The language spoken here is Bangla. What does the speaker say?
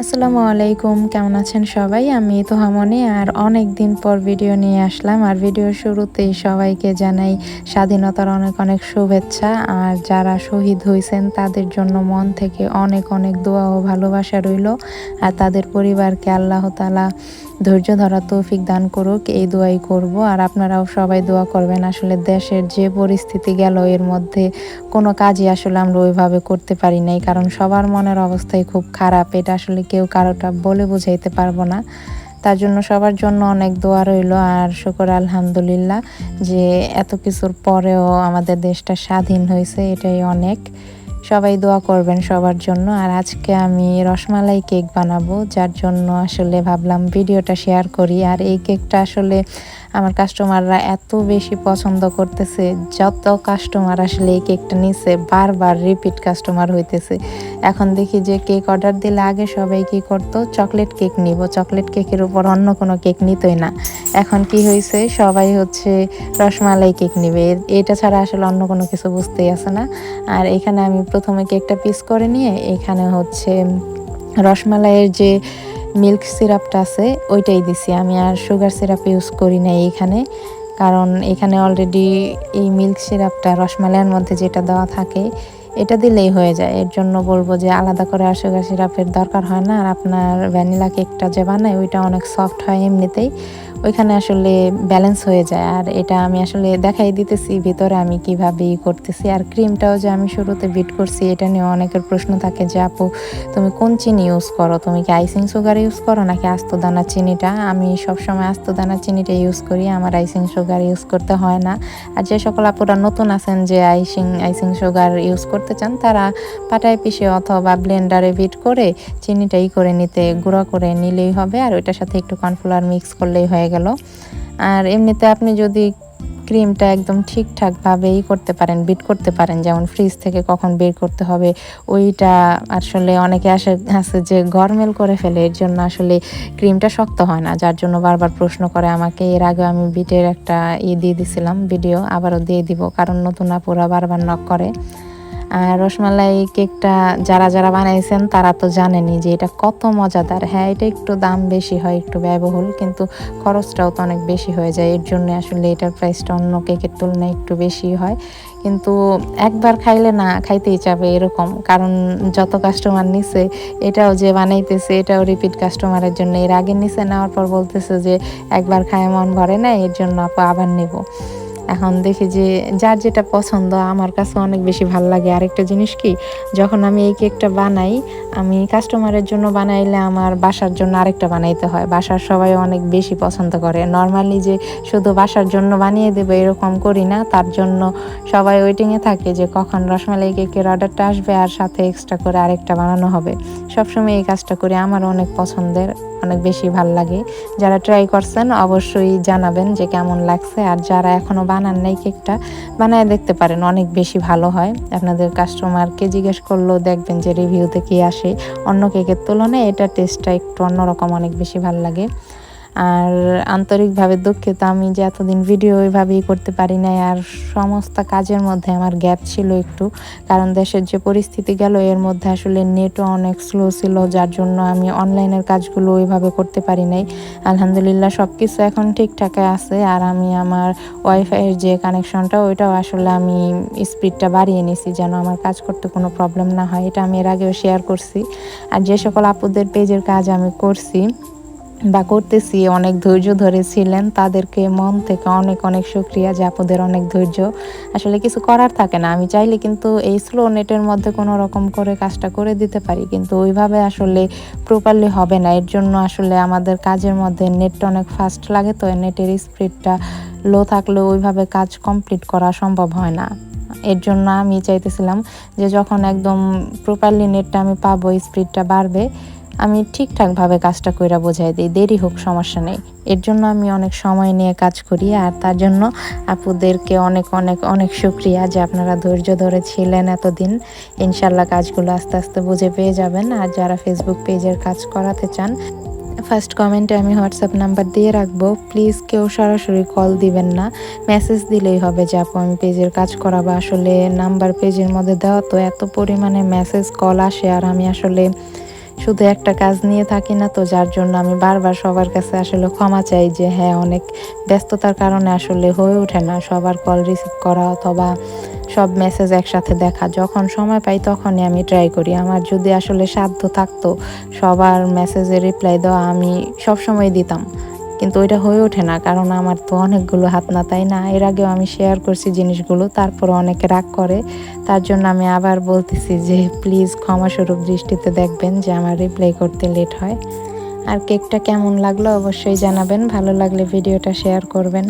আসসালামু আলাইকুম, কেমন আছেন সবাই? আমি তোহামনি আর অনেক দিন পর ভিডিও নিয়ে আসলাম। আর ভিডিওর শুরুতেই সবাইকে জানাই স্বাধীনতার অনেক অনেক শুভেচ্ছা। আর যারা শহীদ হইছেন তাদের জন্য মন থেকে অনেক অনেক দোয়া ও ভালোবাসা রইল। আর তাদের পরিবারকে আল্লাহ তাআলা ধৈর্য ধরার তৌফিক দান করুক, এই দোয়াই করব। আর আপনারাও সবাই দোয়া করবেন। আসলে দেশের যে পরিস্থিতি গেল, এর মধ্যে কোনো কাজই আসলে আমরা ওইভাবে করতে পারি নাই, কারণ সবার মনের অবস্থাই খুব খারাপ। এটা আসলে কেউ কারোটা বলে বোঝাইতে পারবো না। তার জন্য সবার জন্য অনেক দোয়া রইল। আর শুকর আলহামদুলিল্লাহ যে এত কিছুর পরেও আমাদের দেশটা স্বাধীন হয়েছে, এটাই অনেক। সবাই দোয়া করবেন সবার জন্য। আর আজকে আমি রসমালাই কেক বানাবো, যার জন্য আসলে ভাবলাম ভিডিওটা শেয়ার করি। আর এই কেকটা আসলে আমার কাস্টমাররা এত বেশি পছন্দ করতেছে, যত কাস্টমার আসলে এই কেকটা নিছে বারবার রিপিট কাস্টমার হইতেছে। এখন দেখি যে কেক অর্ডার দিলে আগে সবাই কি করতো, চকলেট কেক নিব, চকলেট কেকের উপর অন্য কোনো কেক নিতই না। এখন কি হয়েছে, সবাই হচ্ছে রসমালাই কেক নিবে, এটা ছাড়া আসলে অন্য কোনো কিছু বুঝতেই আসে না। আর এখানে আমি প্রথমে কেকটা পিস করে নিয়ে এখানে হচ্ছে রসমালাইয়ের যে মিল্ক সিরাপটা আছে ওইটাই দিছি আমি। আর সুগার সিরাপ ইউজ করি না এইখানে, কারণ এখানে অলরেডি এই মিল্ক সিরাপটা রসমালাইয়ের মধ্যে যেটা দেওয়া থাকে এটা দিলেই হয়ে যায়। এর জন্য বলবো যে আলাদা করে আর সুগার সিরাপের দরকার হয় না। আর আপনার ভ্যানিলা কেকটা যে বানায় ওইটা অনেক সফট হয় এমনিতেই, ওইখানে আসলে ব্যালেন্স হয়ে যায়। আর এটা আমি আসলে দেখাই দিতেছি ভিতরে আমি কিভাবে করতেছি। আর ক্রিমটাও যে আমি শুরুতে বিট করছি, এটা নিয়ে অনেকের প্রশ্ন থাকে যে আপু তুমি কোন চিনি ইউজ করো, তুমি কি আইসিং সুগার ইউজ করো নাকি আস্ত দানা চিনিটা? আমি সবসময় আস্ত দানা চিনিটা ইউজ করি, আমার আইসিং সুগার ইউজ করতে হয় না। আর যে সকল আপুরা নতুন আছেন যে আইসিং সুগার ইউজ করতে চান, তারা পাটায় পিষে অথবা ব্লেন্ডারে বিট করে চিনিটা করে নিতে গুঁড়া করে নিলেই হবে। আর ওইটার সাথে একটু কর্নফ্লাওয়ার মিক্স করলেই হয়ে গেল। আর এমনিতে আপনি যদি ক্রিমটা একদম ঠিকঠাকভাবেই করতে পারেন, বিট করতে পারেন, যেমন ফ্রিজ থেকে কখন বের করতে হবে ওইটা আসলে অনেকে আছে যে গরমেল করে ফেলে, এর জন্য আসলে ক্রিমটা শক্ত হয় না, যার জন্য বারবার প্রশ্ন করে আমাকে। এর আগে আমি বিটের একটা দিয়ে দিছিলাম ভিডিও, আবারও দিয়ে দিব, কারণ নতুন আপুরা বারবার নক করে। আর রসমালাই কেকটা যারা যারা বানাইছেন তারা তো জানেনই যে এটা কত মজাদার। হ্যাঁ, এটা একটু দাম বেশি হয়, একটু ব্যয়বহুল, কিন্তু খরচটাও তো অনেক বেশি হয়ে যায়। এর জন্য আসলে এটার প্রাইসটা অন্য কেকের তুলনায় একটু বেশি হয়, কিন্তু একবার খাইলে না খাইতেই চাবে এরকম, কারণ যত কাস্টমার নিছে এটাও যে বানাইতেছে এটাও রিপিট কাস্টমারের জন্য। এর আগে নিছে, নেওয়ার পর বলতেছে যে একবার খায় মন ভরে না, এর জন্য আপু আবার নেব। এখন দেখি যে যার যেটা পছন্দ, আমার কাছে অনেক বেশি ভালো লাগে। আরেকটা জিনিস কি, যখন আমি এই কেকটা বানাই, আমি কাস্টমারের জন্য বানাইলে আমার বাসার জন্য আরেকটা বানাইতে হয়। বাসার সবাই অনেক বেশি পছন্দ করে। নর্মালি যে শুধু বাসার জন্য বানিয়ে দেবো এরকম করি না, তার জন্য সবাই ওয়েটিংয়ে থাকে যে কখন রসমালাই কেকের অর্ডারটা আসবে আর সাথে এক্সট্রা করে আরেকটা বানানো হবে। সবসময় এই কাজটা করি, আমার অনেক পছন্দের, অনেক বেশি ভাল লাগে। যারা ট্রাই করছেন অবশ্যই জানাবেন যে কেমন লাগছে। আর যারা এখনও বানান নাই, কেকটা বানায় দেখতে পারেন, অনেক বেশি ভালো হয়। আপনাদের কাস্টমারকে জিজ্ঞেস করলেও দেখবেন যে রিভিউতে কি আসে, অন্য কেকের তুলনায় এটা টেস্টটা একটু অন্যরকম, অনেক বেশি ভালো লাগে। আর আন্তরিকভাবে দুঃখিত আমি যে এতদিন ভিডিও ওইভাবেই করতে পারি নাই। আর সমস্ত কাজের মধ্যে আমার গ্যাপ ছিল একটু, কারণ দেশের যে পরিস্থিতি গেল এর মধ্যে আসলে নেটও অনেক স্লো ছিল, যার জন্য আমি অনলাইনের কাজগুলো ওইভাবে করতে পারি নাই। আলহামদুলিল্লাহ সব কিছু এখন ঠিকঠাক আছে। আর আমি আমার ওয়াইফাইয়ের যে কানেকশনটা ওইটাও আসলে আমি স্পিডটা বাড়িয়ে নিছি, যেন আমার কাজ করতে কোনো প্রবলেম না হয়। এটা আমি এর আগেও শেয়ার করছি। আর যে সকল আপুদের পেজের কাজ আমি করছি বা করতেছি, অনেক ধৈর্য ধরেছিলেন, তাদেরকে মন থেকে অনেক অনেক শুকরিয়া যে আপনাদের অনেক ধৈর্য। আসলে কিছু করার থাকে না, আমি চাইলে কিন্তু এই স্লো নেটের মধ্যে কোনো রকম করে কাজটা করে দিতে পারি, কিন্তু ওইভাবে আসলে প্রপারলি হবে না। এর জন্য আসলে আমাদের কাজের মধ্যে নেটটা অনেক ফাস্ট লাগে, তো নেটের স্পিডটা লো থাকলে ওইভাবে কাজ কমপ্লিট করা সম্ভব হয় না। এর জন্য আমি চাইতেছিলাম যে যখন একদম প্রপারলি নেটটা আমি পাবো, স্পিডটা বাড়বে, আমি ঠিকঠাকভাবে কাজটা কইরা বোঝাই দিই, দেরি হোক সমস্যা নেই। এর জন্য আমি অনেক সময় নিয়ে কাজ করি। আর তার জন্য আপুদেরকে অনেক অনেক অনেক শুকরিয়া যে আপনারা ধৈর্য ধরেছিলেন এতদিন। ইনশাল্লাহ কাজগুলো আস্তে আস্তে বুঝে পেয়ে যাবেন। আর যারা ফেসবুক পেজের কাজ করাতে চান, ফার্স্ট কমেন্টে আমি হোয়াটসঅ্যাপ নাম্বার দিয়ে রাখবো, প্লিজ কেউ সরাসরি কল দিবেন না, মেসেজ দিলেই হবে যে আপু আমি পেজের কাজ করাবো। আসলে নাম্বার পেজের মধ্যে দেওয়া তো এত পরিমাণে মেসেজ কল আসে, আর আমি আসলে শুধু একটা কাজ নিয়ে থাকি না, তো যার জন্য আমি বারবার সবার কাছে আসলে ক্ষমা চাই যে হ্যাঁ, অনেক ব্যস্ততার কারণে আসলে হয়ে ওঠে না সবার কল রিসিভ করা অথবা সব মেসেজ একসাথে দেখা। যখন সময় পাই তখনই আমি ট্রাই করি। আমার যদি আসলে সাধ্য থাকতো সবার মেসেজে রিপ্লাই দেওয়া, আমি সবসময় দিতাম। কিন্তু ওইটা হয়ে ওঠে না, কারণ আমার তো অনেকগুলো হাত না, তাই না? এর আগেও আমি শেয়ার করছি জিনিসগুলো, তারপরে অনেকে রাগ করে। তার জন্য আমি আবার বলতেছি যে প্লিজ ক্ষমাস্বরূপ দৃষ্টিতে দেখবেন যে আমার রিপ্লাই করতে লেট হয়। আর কেকটা কেমন লাগলো অবশ্যই জানাবেন, ভালো লাগলে ভিডিওটা শেয়ার করবেন।